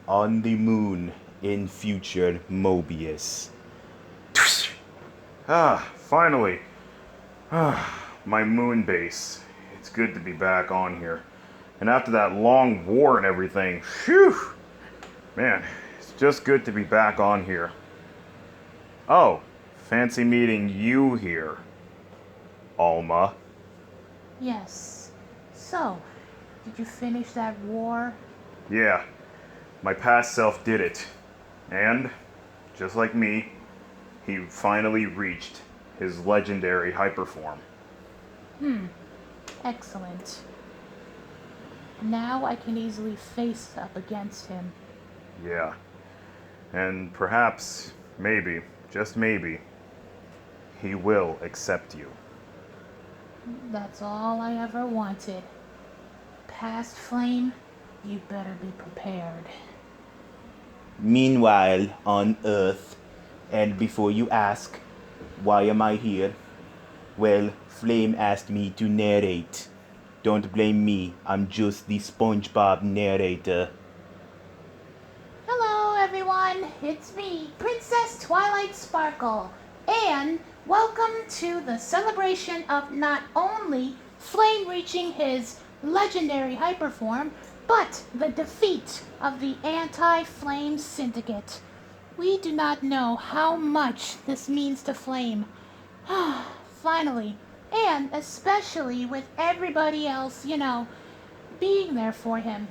on the moon in future Mobius. Finally. My moon base. It's good to be back on here. And after that long war and everything, phew! Man, it's just good to be back on here. Oh, fancy meeting you here, Alma. Yes. So, did you finish that war? Yeah, my past self did it. And, just like me, he finally reached his legendary hyperform. Excellent. Now I can easily face up against him. Yeah. And perhaps, maybe, just maybe, he will accept you. That's all I ever wanted. Past Flame, you better be prepared. Meanwhile, on Earth, and before you ask, why am I here? Well, Flame asked me to narrate. Don't blame me, I'm just the SpongeBob narrator. Hello, everyone. It's me, Princess Twilight Sparkle, and welcome to the celebration of not only Flame reaching his legendary hyperform, but the defeat of the anti-Flame Syndicate. We do not know how much this means to Flame. Finally, and especially with everybody else, being there for him.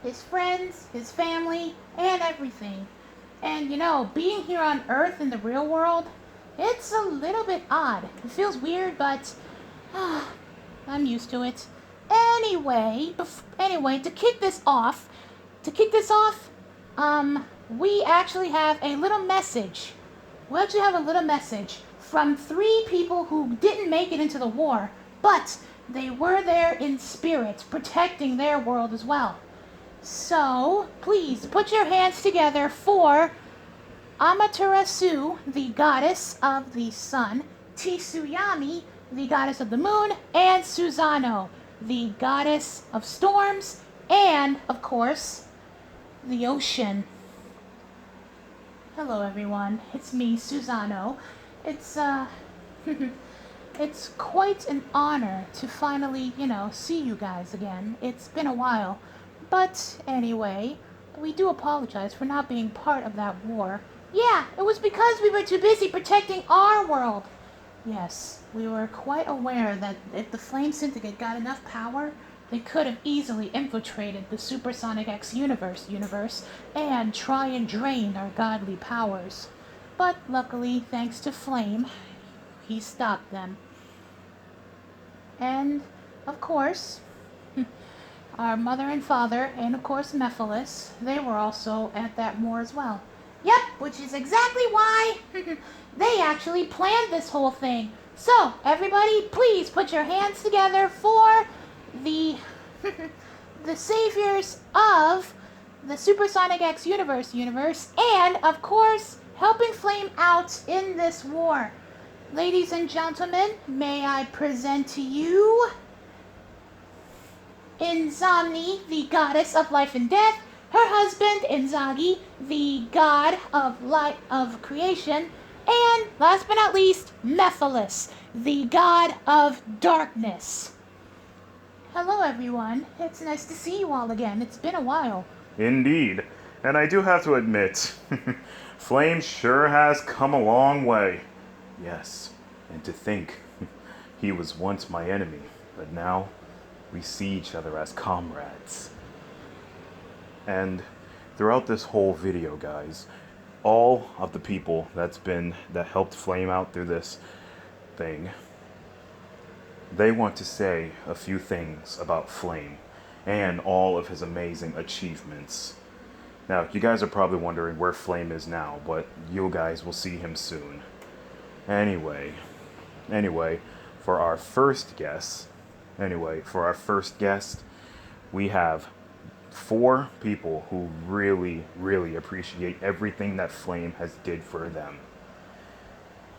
His friends, his family, and everything. And being here on Earth in the real world, it's a little bit odd. It feels weird, but I'm used to it. Anyway, to kick this off, we actually have a little message. From 3 people who didn't make it into the war, but they were there in spirit, protecting their world as well. So, please put your hands together for Amaterasu, the goddess of the sun, Tsuyami, the goddess of the moon, and Susano, the goddess of storms, and, of course, the ocean. Hello, everyone. It's me, Susano. It's, it's quite an honor to finally, see you guys again. It's been a while. But anyway, we do apologize for not being part of that war. Yeah, it was because we were too busy protecting our world. Yes, we were quite aware that if the Flame Syndicate got enough power, they could have easily infiltrated the Supersonic X universe and try and drain our godly powers. But luckily, thanks to Flame, he stopped them. And, of course, our mother and father, and of course Mephiles, they were also at that war as well. Yep, which is exactly why they actually planned this whole thing. So, everybody, please put your hands together for the the saviors of the Supersonic X universe, and of course, helping Flame out in this war. Ladies and gentlemen, may I present to you Inzamni, the goddess of life and death, her husband Inzagi, the god of creation, and last but not least, Mephiles, the god of darkness. Hello, everyone. It's nice to see you all again. It's been a while. Indeed. And I do have to admit, Flame sure has come a long way. Yes, and to think, he was once my enemy, but now we see each other as comrades. And throughout this whole video, guys, all of the people that helped Flame out through this thing, they want to say a few things about Flame and all of his amazing achievements. Now, you guys are probably wondering where Flame is now, but you guys will see him soon. Anyway, for our first guest, we have 4 people who really, really appreciate everything that Flame has did for them.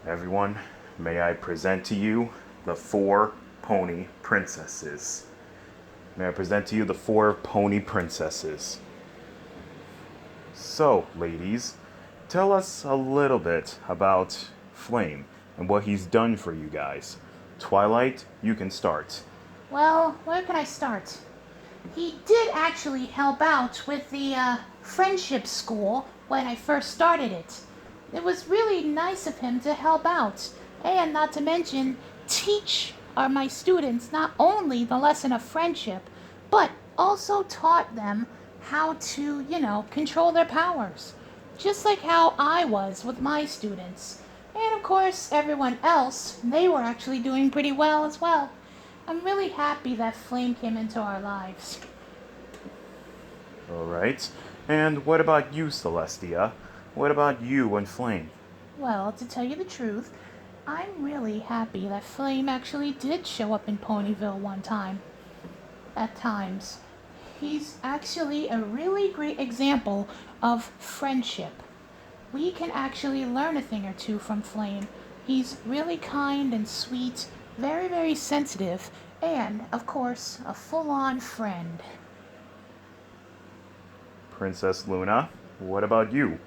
Everyone, may I present to you the 4 pony princesses. So, ladies, tell us a little bit about Flame and what he's done for you guys. Twilight, you can start. Well, where can I start? He did actually help out with the friendship school when I first started it. It was really nice of him to help out, and not to mention teach my students not only the lesson of friendship, but also taught them how to, control their powers. Just like how I was with my students. And of course, everyone else, they were actually doing pretty well as well. I'm really happy that Flame came into our lives. Alright. And what about you, Celestia? What about you and Flame? Well, to tell you the truth, I'm really happy that Flame actually did show up in Ponyville one time. At times. He's actually a really great example of friendship. We can actually learn a thing or two from Flame. He's really kind and sweet, very, very sensitive, and, of course, a full-on friend. Princess Luna, what about you?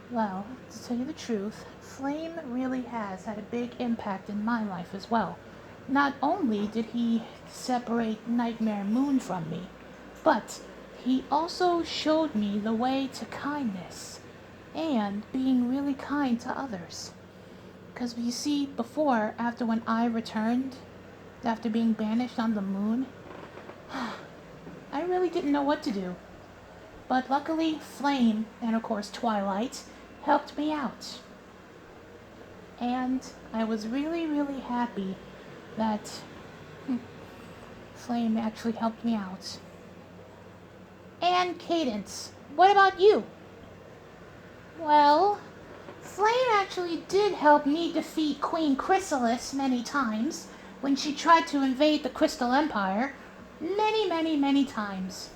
Well, to tell you the truth, Flame really has had a big impact in my life as well. Not only did he separate Nightmare Moon from me, but he also showed me the way to kindness and being really kind to others. Because you see, before, after when I returned, after being banished on the moon, I really didn't know what to do. But luckily, Flame, and of course Twilight, helped me out. And I was really, really happy that Flame actually helped me out. And Cadence, what about you? Well, Flame actually did help me defeat Queen Chrysalis many times when she tried to invade the Crystal Empire. Many, many, many times.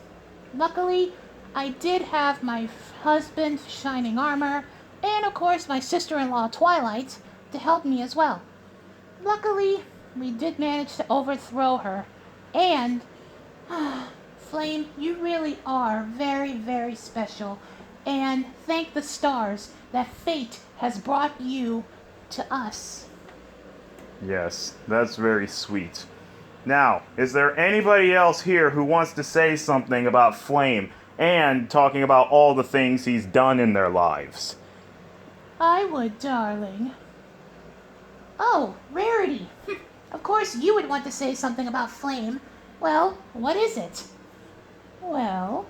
Luckily, I did have my husband, Shining Armor, and of course my sister-in-law, Twilight, to help me as well. Luckily, we did manage to overthrow her, and Flame, you really are very, very special, and thank the stars that fate has brought you to us. Yes, that's very sweet. Now, is there anybody else here who wants to say something about Flame and talking about all the things he's done in their lives? I would, darling. Oh, Rarity. Of course you would want to say something about Flame. Well, what is it? Well,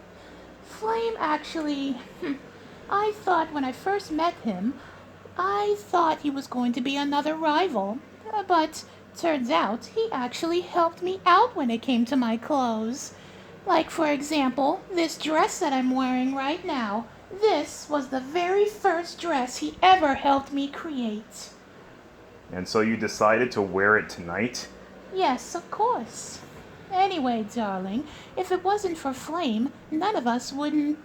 Flame actually... I thought when I first met him, I thought he was going to be another rival. But turns out he actually helped me out when it came to my clothes. Like, for example, this dress that I'm wearing right now. This was the very first dress he ever helped me create. And so you decided to wear it tonight? Yes, of course. Anyway, darling, if it wasn't for Flame, none of us wouldn't,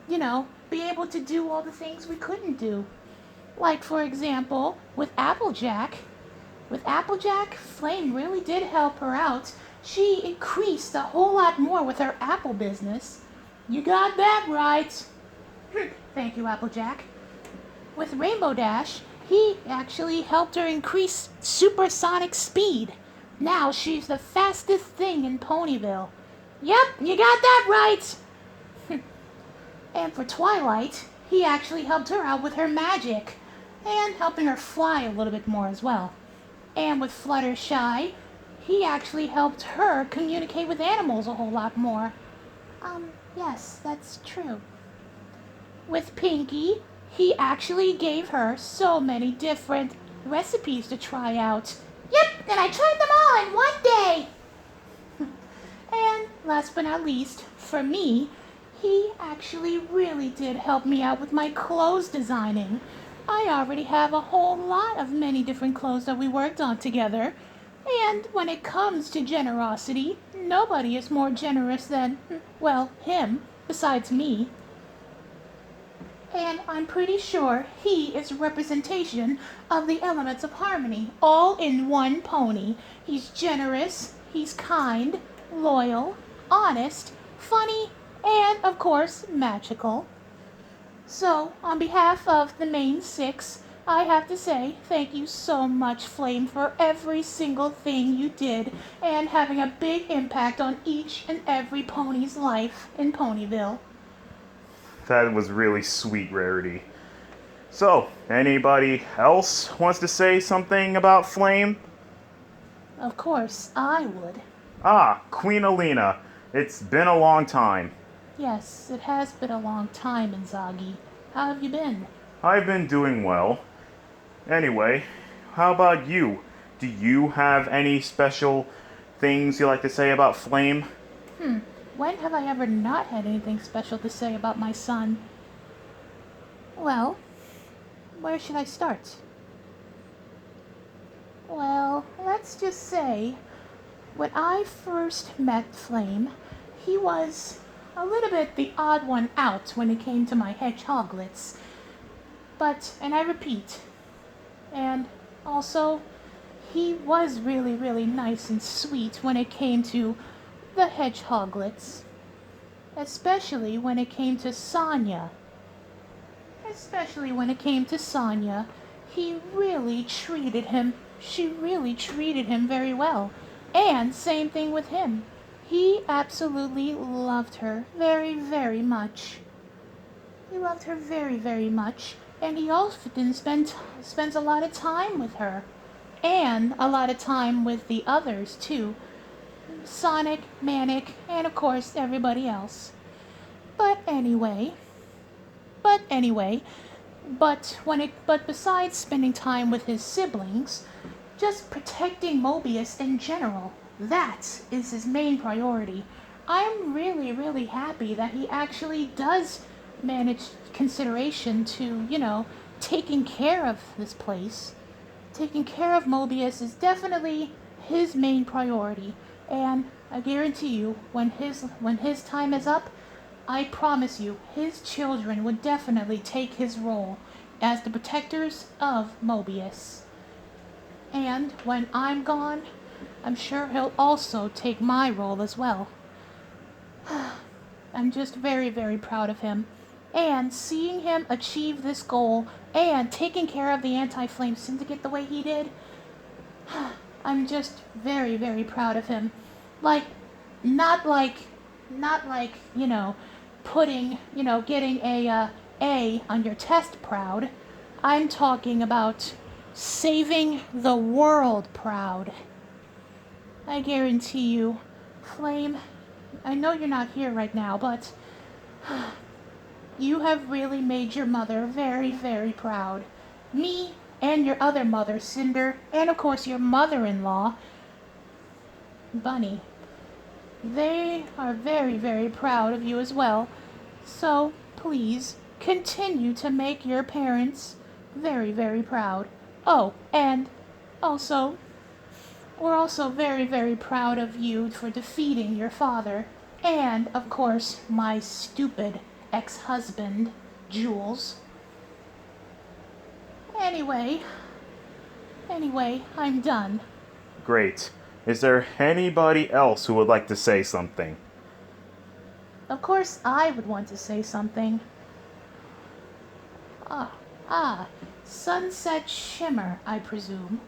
be able to do all the things we couldn't do. Like, for example, with Applejack. With Applejack, Flame really did help her out. She increased a whole lot more with her apple business. You got that right. Thank you, Applejack. With Rainbow Dash, he actually helped her increase supersonic speed. Now she's the fastest thing in Ponyville. Yep, you got that right. And for Twilight, he actually helped her out with her magic and helping her fly a little bit more as well. And with Fluttershy, he actually helped her communicate with animals a whole lot more. Yes, that's true. With Pinkie, he actually gave her so many different recipes to try out. Yep, and I tried them all in one day. And last but not least, for me, he actually really did help me out with my clothes designing. I already have a whole lot of many different clothes that we worked on together. And when it comes to generosity, nobody is more generous than, well, him, besides me. And I'm pretty sure he is a representation of the elements of harmony, all in one pony. He's generous, he's kind, loyal, honest, funny, and, of course, magical. So, on behalf of the main six, I have to say thank you so much, Flame, for every single thing you did and having a big impact on each and every pony's life in Ponyville. That was really sweet, Rarity. So, anybody else wants to say something about Flame? Of course, I would. Ah, Queen Alina. It's been a long time. Yes, it has been a long time, Inzaghi. How have you been? I've been doing well. Anyway, how about you? Do you have any special things you like to say about Flame? When have I ever not had anything special to say about my son? Well, where should I start? Well, let's just say, when I first met Flame, he was a little bit the odd one out when it came to my hedgehoglets. But, and I repeat, and also, he was really, really nice and sweet when it came to the hedgehoglets. Especially when it came to Sonya. Especially when it came to Sonya. She really treated him very well. And same thing with him. He absolutely loved her very, very much. He loved her very, very much. And he often spends a lot of time with her. And a lot of time with the others, too. Sonic, Manic, and of course everybody else. But anyway, but besides spending time with his siblings, just protecting Mobius in general, that is his main priority. I'm really, really happy that he actually does manage consideration to, taking care of this place. Taking care of Mobius is definitely his main priority, and I guarantee you, when his time is up, I promise you, his children would definitely take his role as the protectors of Mobius. And when I'm gone, I'm sure he'll also take my role as well. I'm just very, very proud of him. And seeing him achieve this goal and taking care of the Anti-Flame Syndicate the way he did, I'm just very, very proud of him. Like, not like, getting A on your test proud. I'm talking about saving the world proud. I guarantee you, Flame, I know you're not here right now, but you have really made your mother very, very proud. Me and your other mother, Cinder, and of course your mother-in-law, Bunny. They are very, very proud of you as well. So, please, continue to make your parents very, very proud. Oh, and also, we're also very, very proud of you for defeating your father. And, of course, my stupid ex-husband, Jules. Anyway, I'm done. Great. Is there anybody else who would like to say something? Of course I would want to say something. Sunset Shimmer, I presume.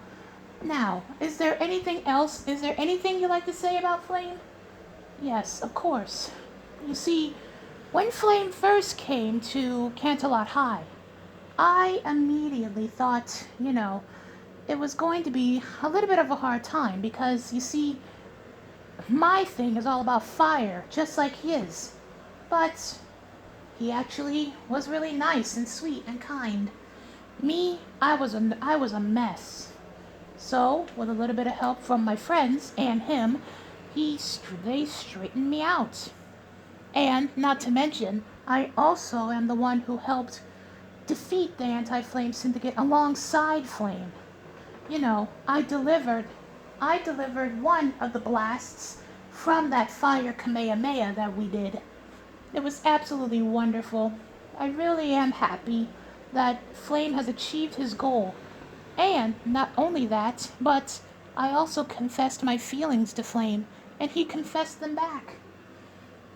Now, is there anything else? Is there anything you'd like to say about Flame? Yes, of course. You see, when Flame first came to Canterlot High, I immediately thought, it was going to be a little bit of a hard time because, you see, my thing is all about fire, just like his. But he actually was really nice and sweet and kind. Me, I was a mess. So, with a little bit of help from my friends and him, they straightened me out. And, not to mention, I also am the one who helped defeat the Anti-Flame Syndicate alongside Flame. I delivered one of the blasts from that fire Kamehameha that we did. It was absolutely wonderful. I really am happy that Flame has achieved his goal. And not only that, but I also confessed my feelings to Flame, and he confessed them back.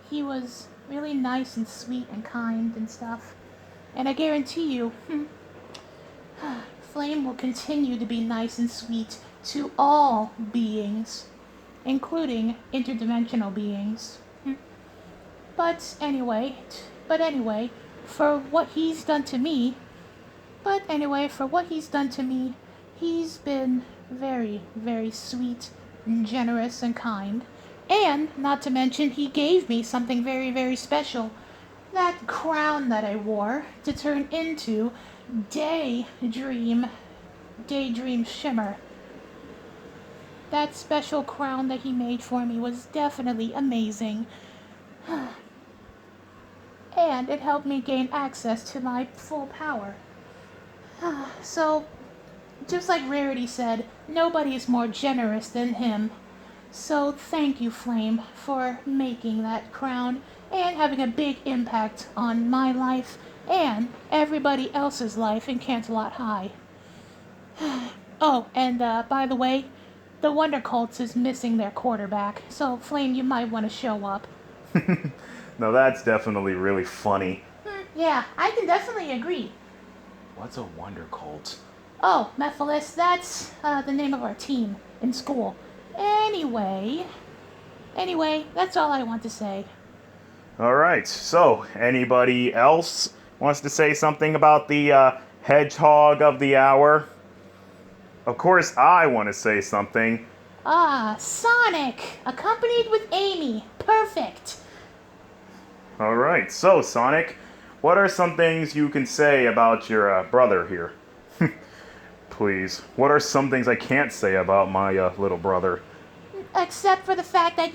He was really nice and sweet and kind and stuff. And I guarantee you, Flame will continue to be nice and sweet to all beings, including interdimensional beings. But anyway, but anyway, for what he's done to me, but anyway, for what he's done to me, he's been very, very sweet and generous and kind. And, not to mention, he gave me something very, very special. That crown that I wore to turn into Daydream Shimmer. That special crown that he made for me was definitely amazing. And it helped me gain access to my full power. So, just like Rarity said, nobody is more generous than him. So thank you, Flame, for making that crown and having a big impact on my life and everybody else's life in Canterlot High. Oh, and by the way, the Wonder Colts is missing their quarterback, so Flame, you might want to show up. Now that's definitely really funny. Yeah, I can definitely agree. What's a Wonder Cult? Oh, Mephiles, that's the name of our team in school. Anyway, that's all I want to say. Alright, so anybody else wants to say something about the hedgehog of the hour? Of course I want to say something. Sonic, accompanied with Amy. Perfect. Alright, so Sonic, what are some things you can say about your brother here? Please, what are some things I can't say about my little brother? Except for the fact that,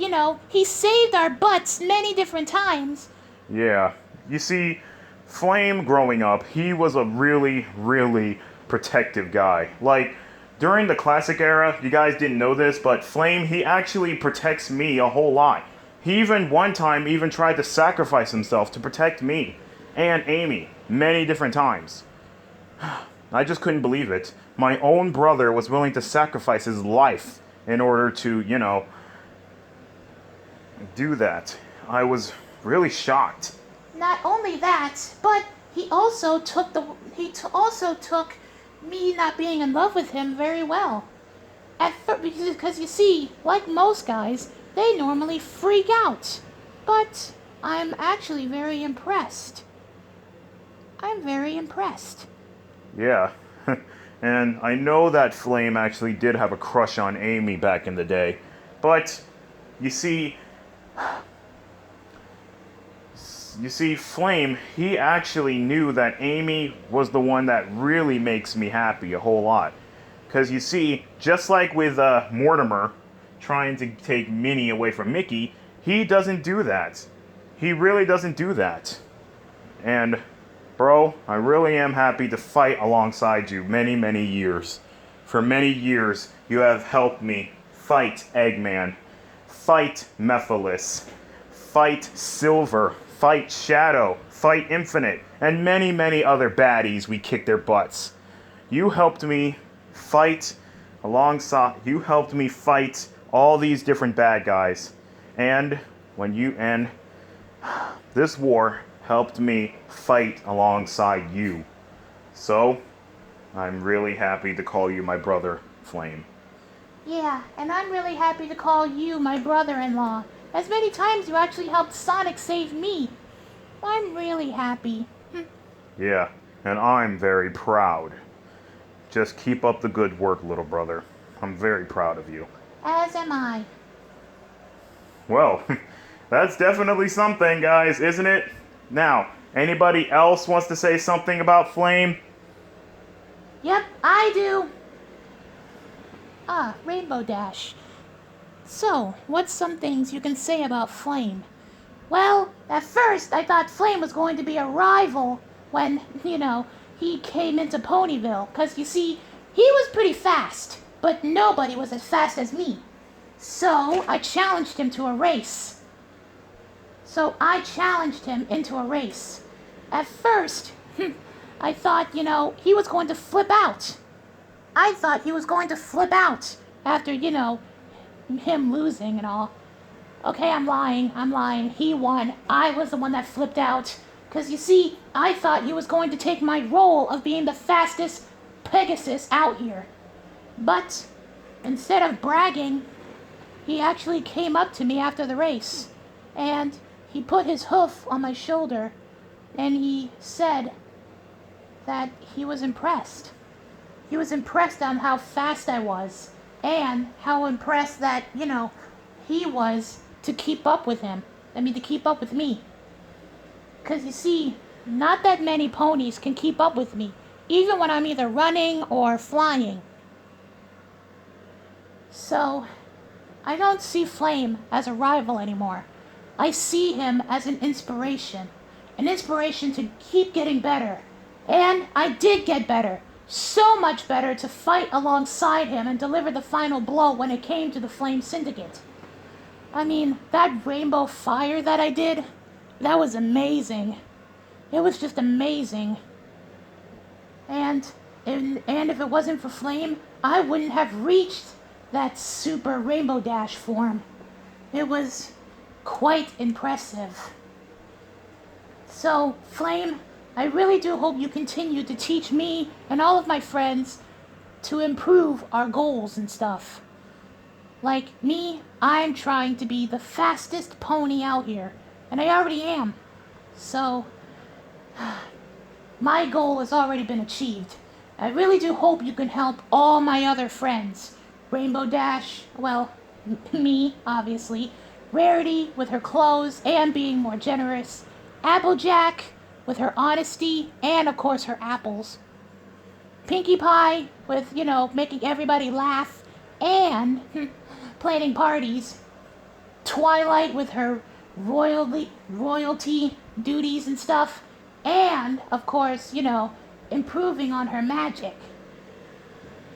he saved our butts many different times. Yeah, you see, Flame growing up, he was a really, really protective guy. Like, during the classic era, you guys didn't know this, but Flame, he actually protects me a whole lot. He one time tried to sacrifice himself to protect me and Amy many different times. I just couldn't believe it. My own brother was willing to sacrifice his life in order to, do that. I was really shocked. Not only that, but he also took me not being in love with him very well. Because you see, like most guys, they normally freak out. But I'm actually very impressed. I'm very impressed. Yeah. And I know that Flame actually did have a crush on Amy back in the day. But, you see, Flame, he actually knew that Amy was the one that really makes me happy a whole lot. Because you see, just like with Mortimer trying to take Minnie away from Mickey, he doesn't do that. He really doesn't do that. And, bro, I really am happy to fight alongside you many, many years. For many years, you have helped me fight Eggman, fight Mephiles, fight Silver, fight Shadow, fight Infinite, and many, many other baddies we kicked their butts. You helped me fight all these different bad guys. And this war helped me fight alongside you. So, I'm really happy to call you my brother, Flame. Yeah, and I'm really happy to call you my brother-in-law. As many times you actually helped Sonic save me. I'm really happy. Yeah, and I'm very proud. Just keep up the good work, little brother. I'm very proud of you. As am I. Well, that's definitely something, guys, isn't it? Now, anybody else wants to say something about Flame? Yep, I do. Rainbow Dash. So, what's some things you can say about Flame? Well, at first I thought Flame was going to be a rival when, he came into Ponyville. Because, you see, he was pretty fast, but nobody was as fast as me. So, I challenged him to a race. At first, I thought, he was going to flip out. After, him losing and all. Okay, I'm lying. He won. I was the one that flipped out. Because you see, I thought he was going to take my role of being the fastest Pegasus out here. But instead of bragging, he actually came up to me after the race. And he put his hoof on my shoulder and he said that he was impressed. He was impressed on how fast I was and how impressed that, he was to keep up with him. To keep up with me. Because you see, not that many ponies can keep up with me, even when I'm either running or flying. So, I don't see Flame as a rival anymore. I see him as an inspiration to keep getting better. And I did get better. So much better to fight alongside him and deliver the final blow when it came to the Flame Syndicate. That rainbow fire that I did, that was amazing. It was just amazing. And if it wasn't for Flame, I wouldn't have reached that super Rainbow Dash form. It was quite impressive. So, Flame, I really do hope you continue to teach me and all of my friends to improve our goals and stuff. Like me, I'm trying to be the fastest pony out here, and I already am. So, my goal has already been achieved. I really do hope you can help all my other friends. Rainbow Dash, well, me, obviously. Rarity with her clothes and being more generous. Applejack with her honesty and, of course, her apples. Pinkie Pie with, making everybody laugh and planning parties. Twilight with her royalty duties and stuff. And, of course, improving on her magic.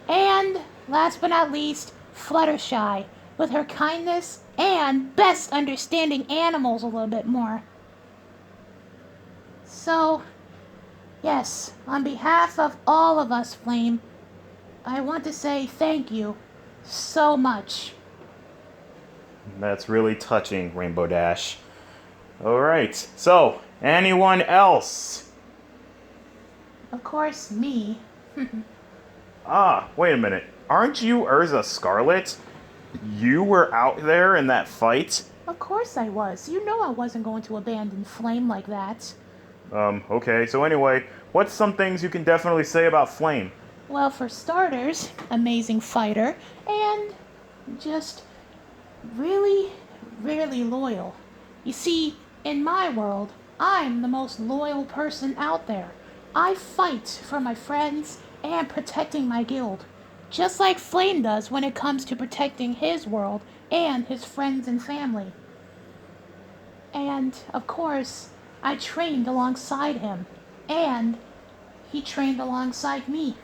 And, last but not least, Fluttershy with her kindness and best understanding animals a little bit more. So, yes, on behalf of all of us, Flame, I want to say thank you so much. That's really touching, Rainbow Dash. Alright, so, anyone else? Of course, me. Wait a minute. Aren't you Urza Scarlet? You were out there in that fight? Of course I was. You know I wasn't going to abandon Flame like that. Okay, so anyway, what's some things you can definitely say about Flame? Well, for starters, amazing fighter, and just really, really loyal. You see, in my world, I'm the most loyal person out there. I fight for my friends and protecting my guild, just like Flame does when it comes to protecting his world and his friends and family. And, of course, I trained alongside him, and he trained alongside me.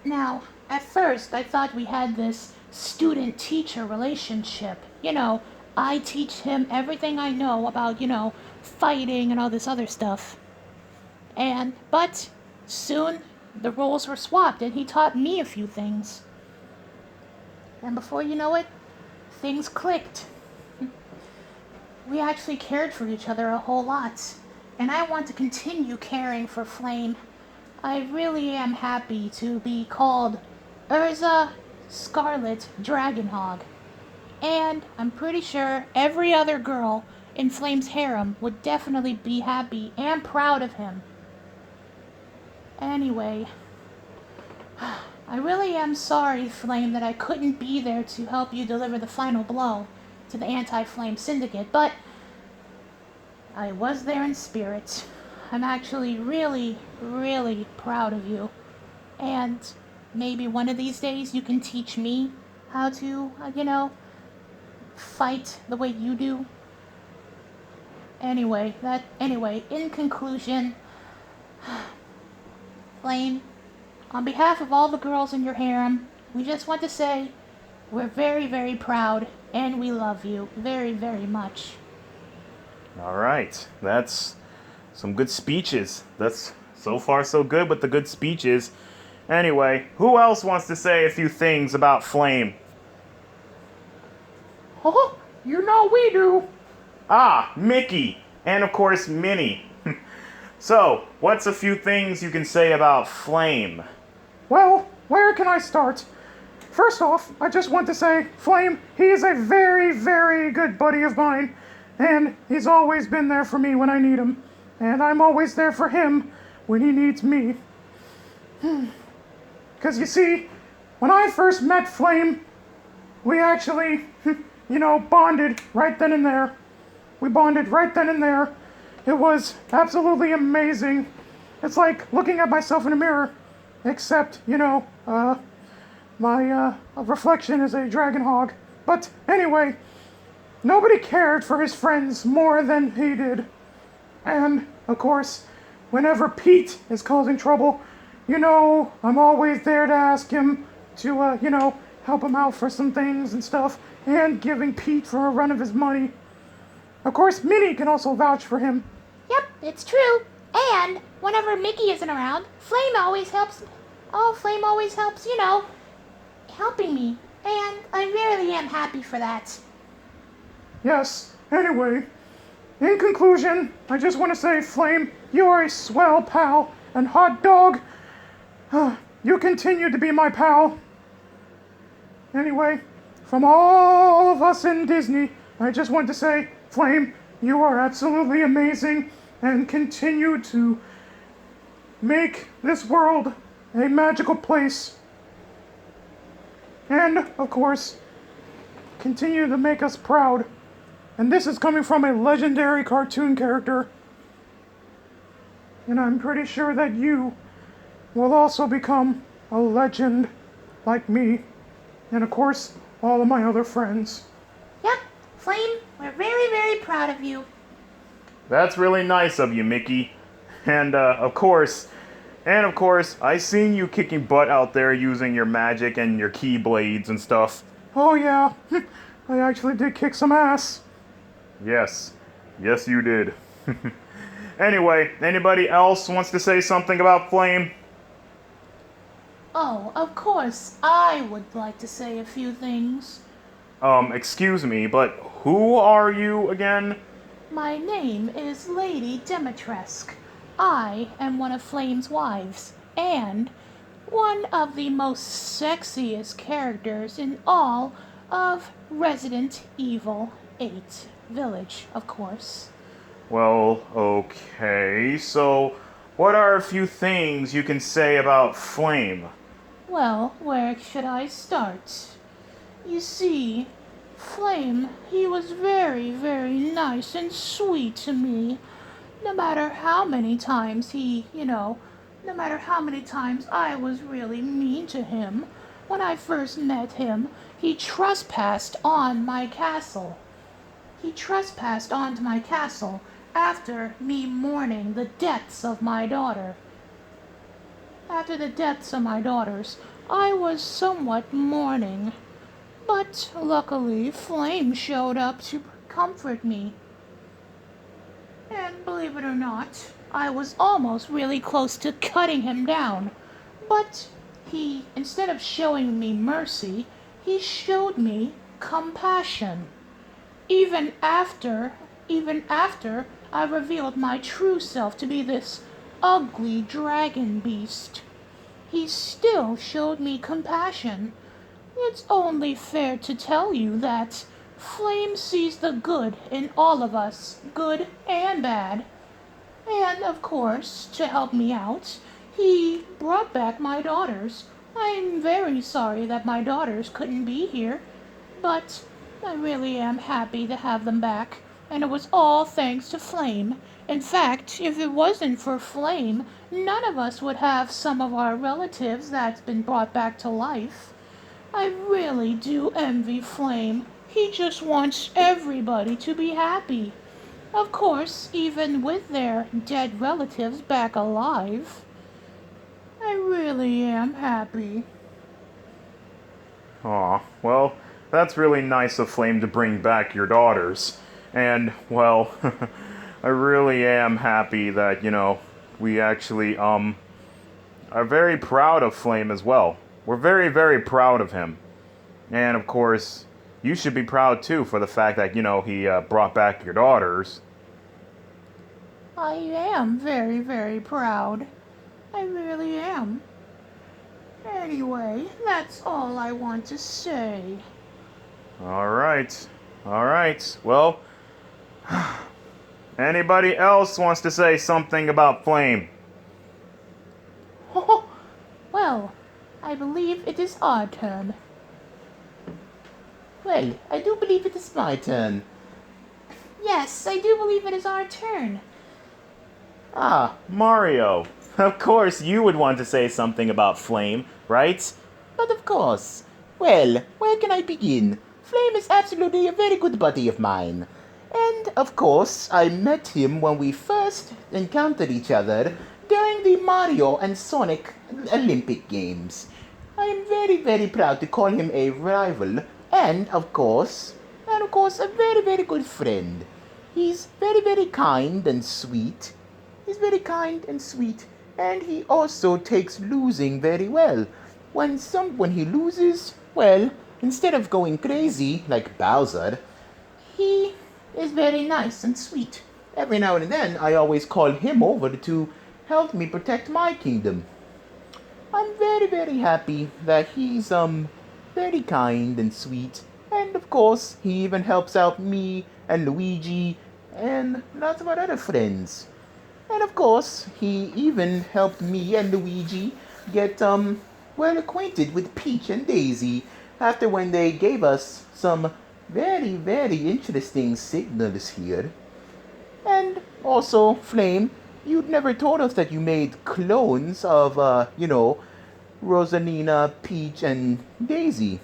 Now, at first, I thought we had this student-teacher relationship. I teach him everything I know about, fighting and all this other stuff. But soon, the roles were swapped, and he taught me a few things. And before you know it, things clicked. We actually cared for each other a whole lot, and I want to continue caring for Flame. I really am happy to be called Urza Scarlet Dragonhog, and I'm pretty sure every other girl in Flame's harem would definitely be happy and proud of him. Anyway, I really am sorry, Flame, that I couldn't be there to help you deliver the final blow to the Anti-Flame Syndicate, but I was there in spirit. I'm actually really, really proud of you. And maybe one of these days you can teach me how to, fight the way you do. Anyway, in conclusion, Flame, on behalf of all the girls in your harem, we just want to say we're very, very proud and we love you very, very much. Alright, that's some good speeches. That's so far so good with the good speeches. Anyway, who else wants to say a few things about Flame? Oh, we do. Mickey, and of course Minnie. So, what's a few things you can say about Flame? Well, where can I start? First off, I just want to say, Flame, he is a very, very good buddy of mine, and he's always been there for me when I need him, and I'm always there for him when he needs me. Because you see, when I first met Flame, we actually, bonded right then and there. We bonded right then and there. It was absolutely amazing. It's like looking at myself in a mirror, except, my reflection is a dragon hog. But anyway, nobody cared for his friends more than he did. And, of course, whenever Pete is causing trouble, I'm always there to ask him to, help him out for some things and stuff, and giving Pete for a run of his money. Of course, Minnie can also vouch for him. Yep, it's true. And whenever Mickey isn't around, Flame always helps. Oh, Flame always helps, helping me. And I really am happy for that. Yes, anyway, in conclusion, I just want to say, Flame, you are a swell pal, and Hot Dog, you continue to be my pal. Anyway, from all of us in Disney, I just want to say, Flame, you are absolutely amazing, and continue to make this world a magical place. And, of course, continue to make us proud. And this is coming from a legendary cartoon character. And I'm pretty sure that you will also become a legend like me. And, of course, all of my other friends. Yep, Flame, we're very, very proud of you. That's really nice of you, Mickey. And, of course, I seen you kicking butt out there using your magic and your keyblades and stuff. Oh yeah, I actually did kick some ass. Yes, you did. Anyway, anybody else wants to say something about Flame? Oh, of course, I would like to say a few things. Excuse me, but who are you again? My name is Lady Demetresk. I am one of Flame's wives, and one of the most sexiest characters in all of Resident Evil 8 Village, of course. Well, okay, so what are a few things you can say about Flame? Well, where should I start? You see, Flame, he was very, very nice and sweet to me. No matter how many times no matter how many times I was really mean to him. When I first met him, he trespassed on my castle. He trespassed onto my castle after me mourning the deaths of my daughter. After the deaths of my daughters, I was somewhat mourning. But luckily, Flame showed up to comfort me. And believe it or not, I was almost really close to cutting him down. But he, instead of showing me mercy, he showed me compassion. Even after I revealed my true self to be this ugly dragon beast, he still showed me compassion. It's only fair to tell you that Flame sees the good in all of us, good and bad. And, of course, to help me out, he brought back my daughters. I'm very sorry that my daughters couldn't be here, but I really am happy to have them back, and it was all thanks to Flame. In fact, if it wasn't for Flame, none of us would have some of our relatives that's been brought back to life. I really do envy Flame. He just wants everybody to be happy. Of course, even with their dead relatives back alive. I really am happy. Aw, well, that's really nice of Flame to bring back your daughters. And, well, I really am happy that, we actually, are very proud of Flame as well. We're very, very proud of him. And, of course, you should be proud, too, for the fact that, he brought back your daughters. I am very, very proud. I really am. Anyway, that's all I want to say. All right. All right. Well, anybody else wants to say something about Flame? Well, I believe it is our turn. Well, I do believe it is my turn. Yes, I do believe it is our turn. Ah, Mario. Of course you would want to say something about Flame, right? But of course. Well, where can I begin? Flame is absolutely a very good buddy of mine. And of course, I met him when we first encountered each other during the Mario and Sonic Olympic Games. I am very, very proud to call him a rival and, of course, a very, very good friend. He's very, very kind and sweet. He's very kind and sweet, and he also takes losing very well. When he loses, well, instead of going crazy like Bowser, he is very nice and sweet. Every now and then, I always call him over to help me protect my kingdom. I'm very, very happy that he's, very kind and sweet. And of course, he even helps out me and Luigi and lots of our other friends. And of course, he even helped me and Luigi get, well acquainted with Peach and Daisy after when they gave us some very, very interesting signals here. And also, Flame, you'd never told us that you made clones of, Rosalina, Peach, and Daisy.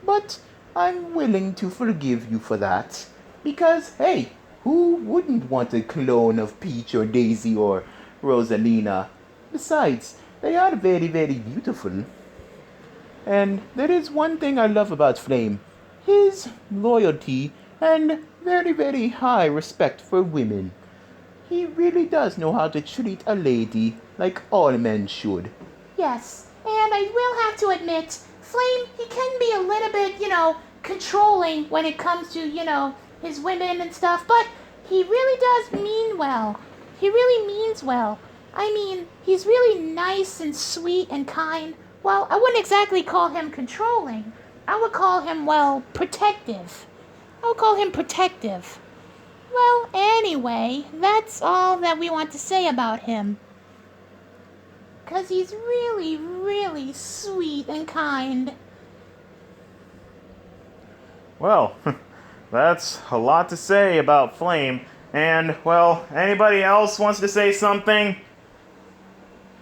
But I'm willing to forgive you for that. Because, hey, who wouldn't want a clone of Peach or Daisy or Rosalina? Besides, they are very, very beautiful. And there is one thing I love about Flame. His loyalty and very, very high respect for women. He really does know how to treat a lady like all men should. Yes, and I will have to admit, Flame, he can be a little bit, controlling when it comes to, his women and stuff, but he really does mean well. He really means well. I mean, he's really nice and sweet and kind. Well, I wouldn't exactly call him controlling. I would call him, well, protective. I would call him protective. Well, anyway, that's all that we want to say about him. 'Cause he's really, really sweet and kind. Well, that's a lot to say about Flame. And, well, anybody else wants to say something?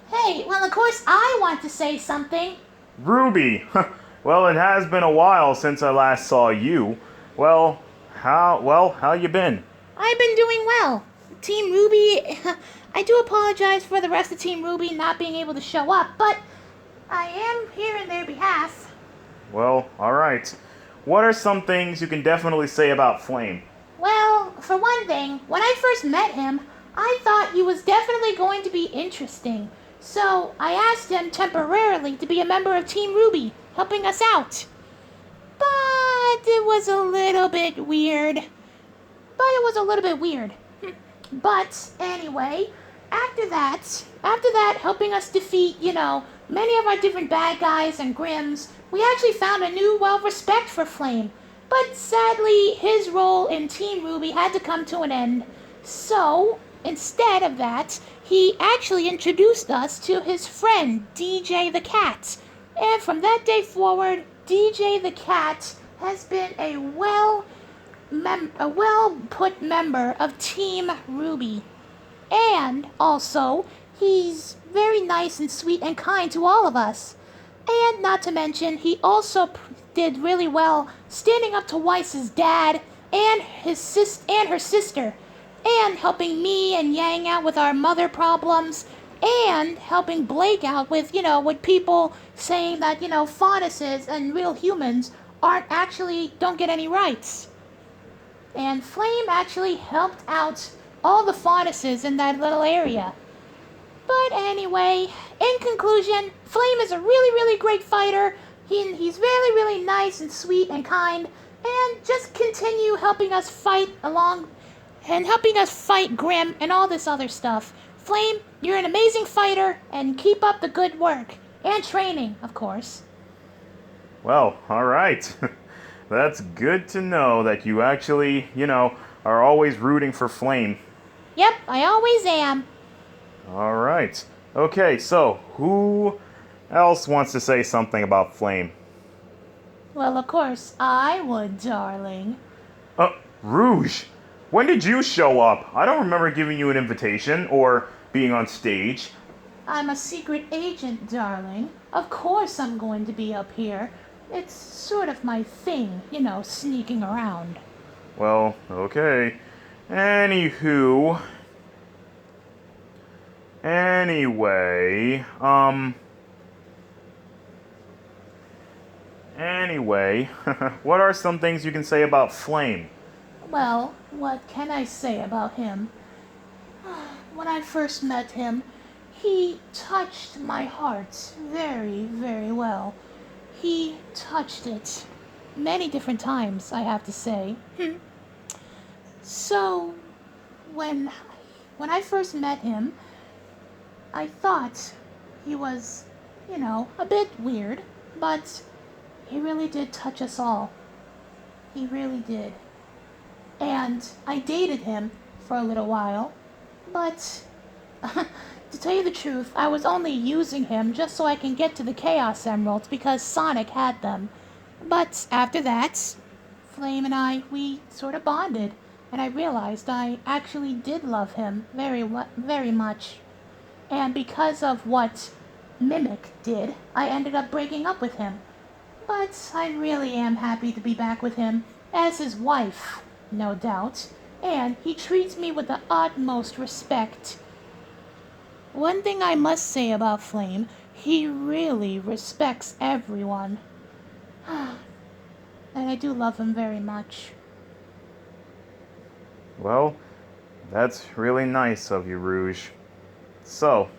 Hey, well, of course I want to say something. Ruby. Well, it has been a while since I last saw you. Well, how you been? I've been doing well. Team Ruby, I do apologize for the rest of Team Ruby not being able to show up, but I am here in their behalf. Well, alright. What are some things you can definitely say about Flame? Well, for one thing, when I first met him, I thought he was definitely going to be interesting. So I asked him temporarily to be a member of Team Ruby, helping us out. But it was a little bit weird. But anyway, after that helping us defeat, many of our different bad guys and Grims, we actually found a new, respect for Flame. But sadly, his role in Team Ruby had to come to an end. So, instead of that, he actually introduced us to his friend, DJ the Cat. And from that day forward, DJ the Cat has been a well-put member of Team Ruby. And also, he's very nice and sweet and kind to all of us. And not to mention, he also did really well standing up to Weiss's dad and her sister, and helping me and Yang out with our mother problems, and helping Blake out with, with people saying that, faunuses and real humans don't get any rights. And Flame actually helped out all the faunuses in that little area. But anyway, in conclusion, Flame is a really, really great fighter. He's really, really nice and sweet and kind. And just continue helping us fight along and helping us fight Grim and all this other stuff. Flame, you're an amazing fighter, and keep up the good work. And training, of course. Well, alright. That's good to know that you actually, are always rooting for Flame. Yep, I always am. Alright. Okay, so who else wants to say something about Flame? Well, of course, I would, darling. Rouge, when did you show up? I don't remember giving you an invitation or being on stage. I'm a secret agent, darling. Of course I'm going to be up here. It's sort of my thing, sneaking around. Well, okay. Anywho. Anyway, what are some things you can say about Flame? Well, what can I say about him? When I first met him, he touched my heart very, very well. He touched it many different times, I have to say. So, when I first met him, I thought he was, a bit weird, but he really did touch us all. He really did. And I dated him for a little while, but to tell you the truth, I was only using him just so I can get to the Chaos Emeralds because Sonic had them. But after that, Flame and we sort of bonded, and I realized I actually did love him very, very much. And because of what Mimic did, I ended up breaking up with him. But I really am happy to be back with him, as his wife, no doubt, and he treats me with the utmost respect. One thing I must say about Flame, he really respects everyone. And I do love him very much. Well, that's really nice of you, Rouge. So,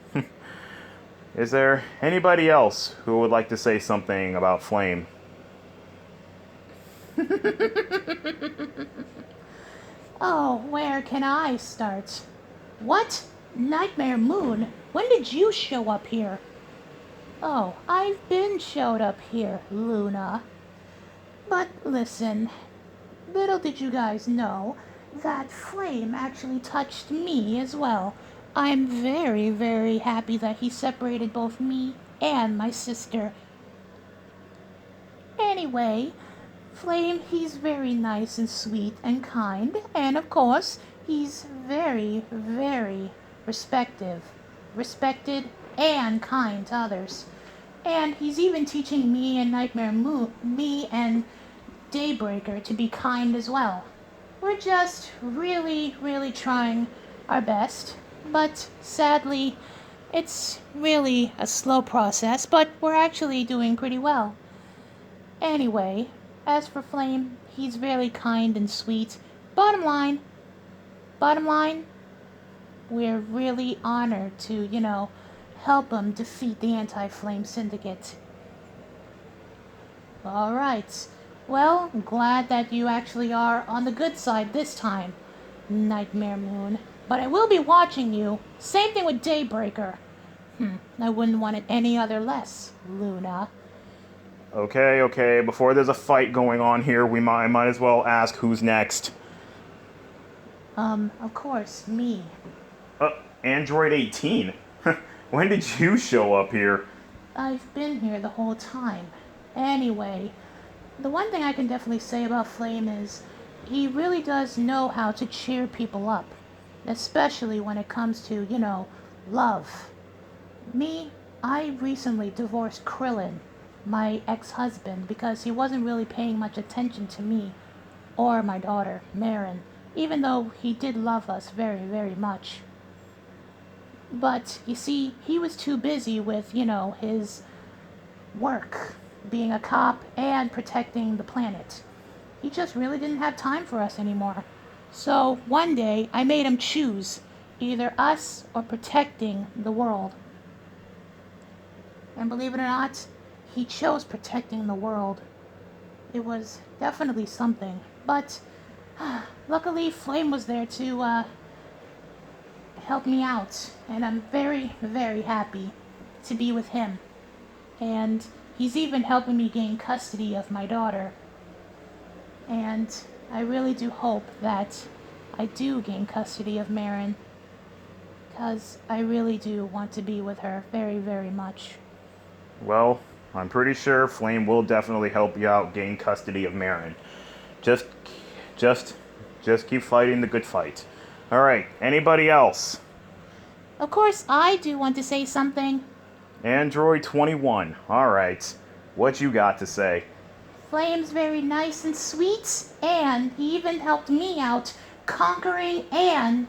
is there anybody else who would like to say something about Flame? Oh, where can I start? What? Nightmare Moon? When did you show up here? Oh, I've been showed up here, Luna. But listen, little did you guys know that Flame actually touched me as well. I'm very, very happy that he separated both me and my sister. Anyway, Flame, he's very nice and sweet and kind, and of course, he's very, very respected and kind to others. And he's even teaching me and me and Daybreaker to be kind as well. We're just really, really trying our best, but sadly, it's really a slow process, but we're actually doing pretty well. Anyway, as for Flame, he's very kind and sweet. Bottom line, we're really honored to, help him defeat the Anti-Flame Syndicate. Alright. Well, I'm glad that you actually are on the good side this time, Nightmare Moon. But I will be watching you. Same thing with Daybreaker. I wouldn't want it any other less, Luna. Okay, before there's a fight going on here, I might as well ask who's next. Of course, me. Android 18? When did you show up here? I've been here the whole time. Anyway, the one thing I can definitely say about Flame is he really does know how to cheer people up. Especially when it comes to, love. Me, I recently divorced Krillin, my ex-husband, because he wasn't really paying much attention to me or my daughter, Marin, even though he did love us very, very much. But, you see, he was too busy with, his work, being a cop and protecting the planet. He just really didn't have time for us anymore. So, one day, I made him choose either us or protecting the world. And believe it or not, he chose protecting the world. It was definitely something, but Luckily, Flame was there to help me out, and I'm very, very happy to be with him. And he's even helping me gain custody of my daughter. And I really do hope that I do gain custody of Marin, because I really do want to be with her very, very much. Well, I'm pretty sure Flame will definitely help you out gain custody of Marin. Just keep fighting the good fight. All right, anybody else? Of course, I do want to say something. Android 21. All right, what you got to say? Flame's very nice and sweet, and he even helped me out conquering and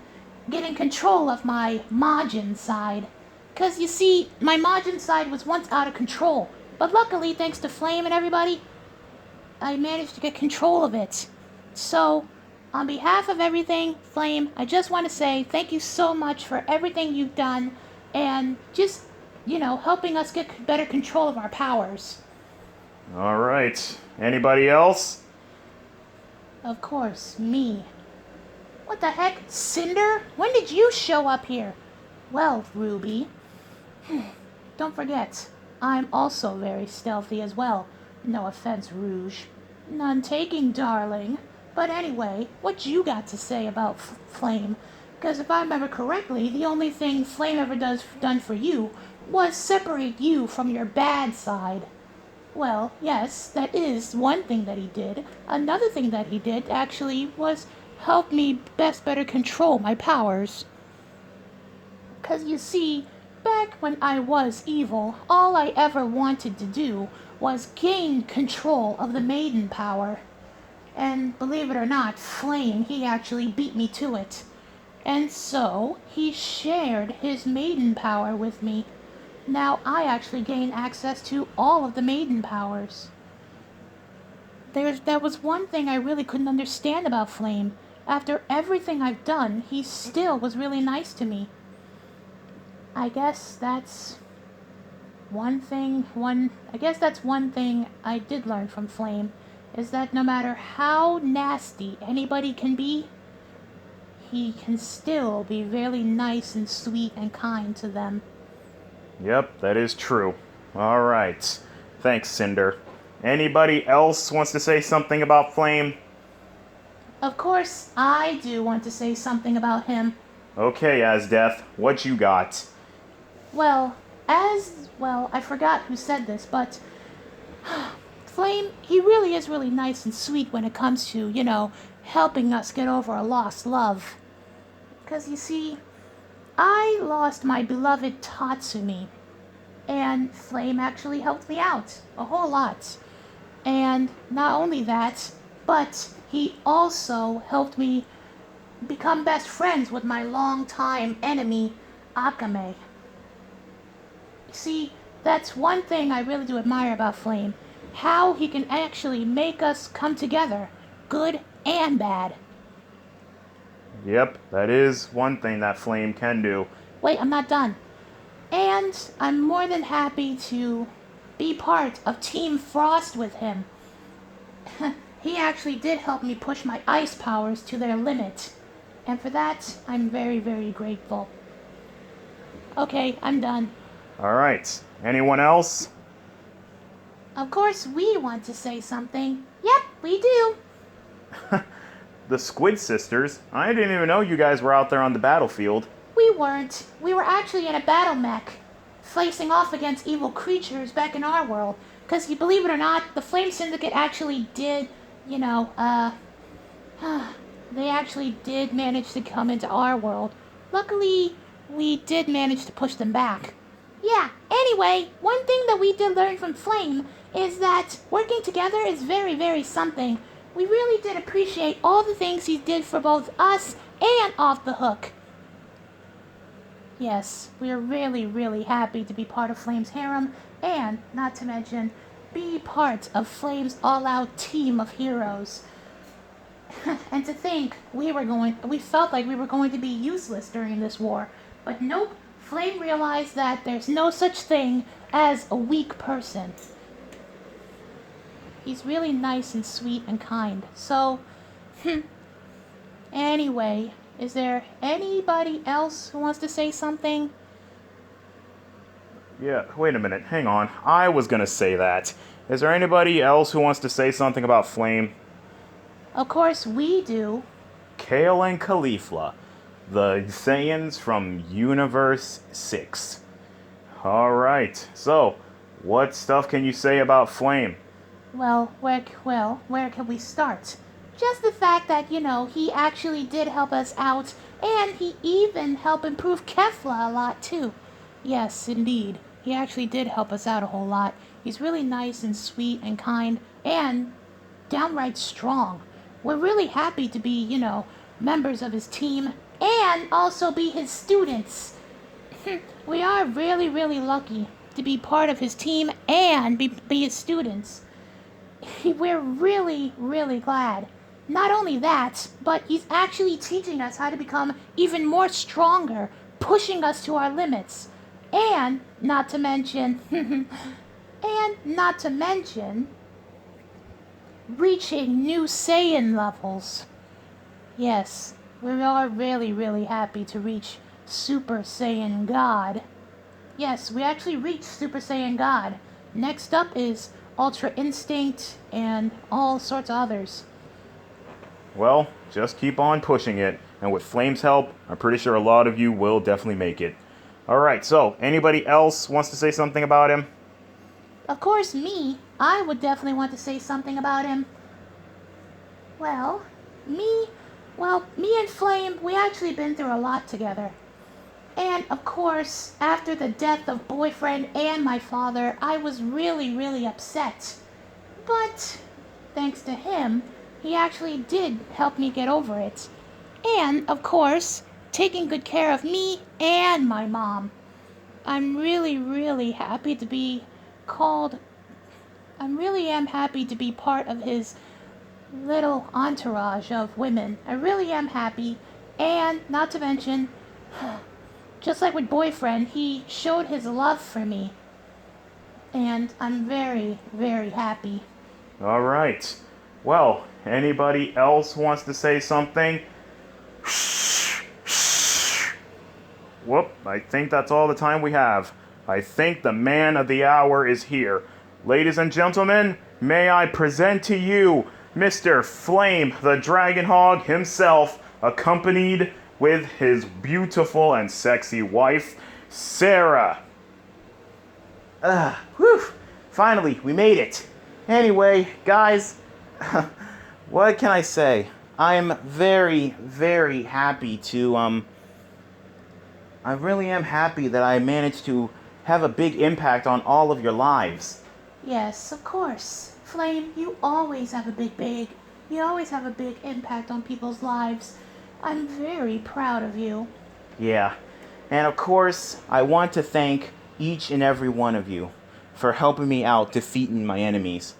getting control of my Majin side. Because you see, my Majin side was once out of control, but luckily, thanks to Flame and everybody, I managed to get control of it. So, on behalf of everything, Flame, I just want to say thank you so much for everything you've done, and just, helping us get better control of our powers. All right, anybody else? Of course, me. What the heck? Cinder? When did you show up here? Well, Ruby, don't forget, I'm also very stealthy as well. No offense, Rouge. None taking, darling. But anyway, what you got to say about Flame? Because if I remember correctly, the only thing Flame ever done for you was separate you from your bad side. Well, yes, that is one thing that he did. Another thing that he did, actually, was help me better control my powers. Because you see, back when I was evil, all I ever wanted to do was gain control of the maiden power. And believe it or not, Flame, he actually beat me to it. And so, he shared his maiden power with me. Now I actually gain access to all of the maiden powers. There was one thing I really couldn't understand about Flame. After everything I've done, he still was really nice to me. I guess that's one thing I did learn from Flame, is that no matter how nasty anybody can be, he can still be very nice and sweet and kind to them. Yep, that is true. All right. Thanks, Cinder. Anybody else wants to say something about Flame? Of course, I do want to say something about him. Okay, Asdeath, what you got? Well, I forgot who said this, but Flame, he really is really nice and sweet when it comes to, helping us get over a lost love. Because you see, I lost my beloved Tatsumi, and Flame actually helped me out a whole lot. And not only that, but he also helped me become best friends with my longtime enemy, Akame. See, that's one thing I really do admire about Flame, how he can actually make us come together, good and bad. Yep, that is one thing that Flame can do. Wait, I'm not done. And I'm more than happy to be part of Team Frost with him. He actually did help me push my ice powers to their limit. And for that, I'm very, very grateful. Okay, I'm done. All right. Anyone else? Of course, we want to say something. Yep, we do. The Squid Sisters? I didn't even know you guys were out there on the battlefield. We weren't. We were actually in a battle mech, facing off against evil creatures back in our world. Because, believe it or not, the Flame Syndicate actually did, they actually did manage to come into our world. Luckily, we did manage to push them back. Yeah, anyway, one thing that we did learn from Flame is that working together is very, very something. We really did appreciate all the things he did for both us and Off the Hook. Yes, we are really, really happy to be part of Flame's harem, and, not to mention, be part of Flame's all-out team of heroes. And to think, we felt like we were going to be useless during this war, but nope, Flame realized that there's no such thing as a weak person. He's really nice and sweet and kind, so, Anyway, is there anybody else who wants to say something? Yeah, wait a minute. Hang on. I was gonna say that. Is there anybody else who wants to say something about Flame? Of course we do. Kale and Caulifla, the Saiyans from Universe 6. Alright, so, what stuff can you say about Flame? Well, where can we start? Just the fact that, he actually did help us out, and he even helped improve Kefla a lot too. Yes, indeed. He actually did help us out a whole lot. He's really nice and sweet and kind, and downright strong. We're really happy to be, members of his team, and also be his students. We are really, really lucky to be part of his team and be his students. We're really, really glad. Not only that, but he's actually teaching us how to become even more stronger, pushing us to our limits. And not to mention, reaching new Saiyan levels. Yes, we are really, really happy to reach Super Saiyan God. Yes, we actually reached Super Saiyan God. Next up is Ultra Instinct and all sorts of others. Well, just keep on pushing it, and with Flame's help, I'm pretty sure a lot of you will definitely make it. Alright, so, anybody else wants to say something about him? Of course, I would definitely want to say something about him. Well, me and Flame, we actually been through a lot together. And, of course, after the death of boyfriend and my father, I was really, really upset. But, thanks to him, he actually did help me get over it. And, of course, taking good care of me and my mom. I'm really, really happy to be am happy to be part of his little entourage of women. I really am happy. And, not to mention, just like with boyfriend, he showed his love for me. And I'm very, very happy. Alright. Well, anybody else wants to say something? Whoop, I think that's all the time we have. I think the man of the hour is here. Ladies and gentlemen, may I present to you Mr. Flame the Dragon Hog himself, accompanied with his beautiful and sexy wife, Sarah. Whew! Finally, we made it. Anyway, guys, what can I say? I'm very, very happy to, I really am happy that I managed to have a big impact on all of your lives. Yes, of course. Flame, you always have a you always have a big impact on people's lives. I'm very proud of you. Yeah. And of course, I want to thank each and every one of you for helping me out defeating my enemies.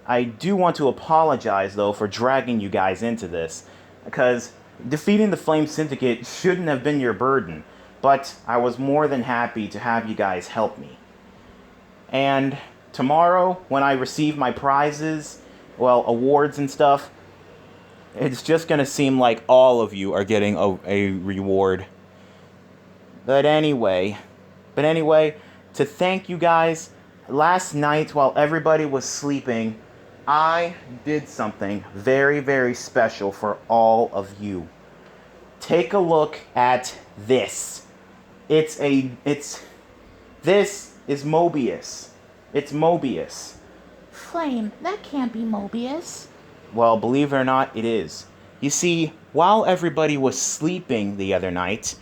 I do want to apologize, though, for dragging you guys into this, because defeating the Flame Syndicate shouldn't have been your burden, but I was more than happy to have you guys help me. And tomorrow, when I receive my prizes, well, awards and stuff, it's just going to seem like all of you are getting a reward. But anyway, to thank you guys, last night while everybody was sleeping, I did something very, very special for all of you. Take a look at this. This is Mobius. It's Mobius. Flame, that can't be Mobius. Well, believe it or not, it is. You see, while everybody was sleeping the other night,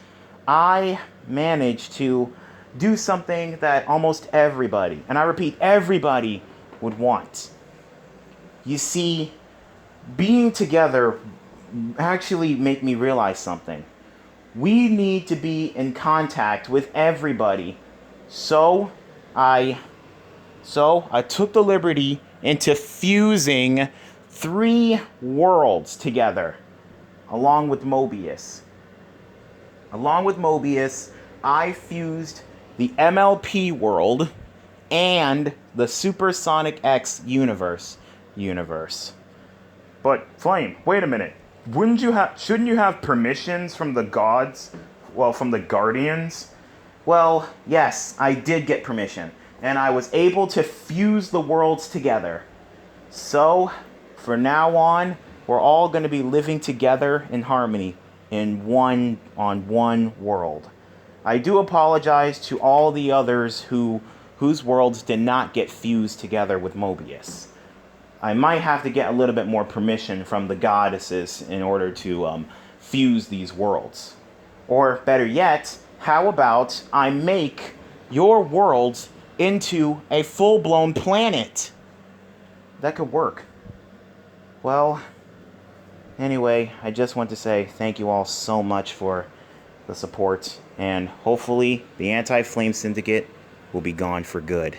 I managed to do something that almost everybody, and I repeat, everybody, would want. You see, being together actually made me realize something. We need to be in contact with everybody. So I took the liberty into fusing 3 worlds together, along with Mobius. I fused the MLP world and the Supersonic X universe. But, Flame, wait a minute. shouldn't you have permissions from the gods? Well, from the guardians? Well, yes, I did get permission, and I was able to fuse the worlds together. So, for now on, we're all going to be living together in harmony in one world. I do apologize to all the others whose worlds did not get fused together with Mobius. I might have to get a little bit more permission from the goddesses in order to fuse these worlds. Or better yet, how about I make your worlds into a full-blown planet? That could work. Well, anyway, I just want to say thank you all so much for the support, and hopefully the Anti-Flame Syndicate will be gone for good.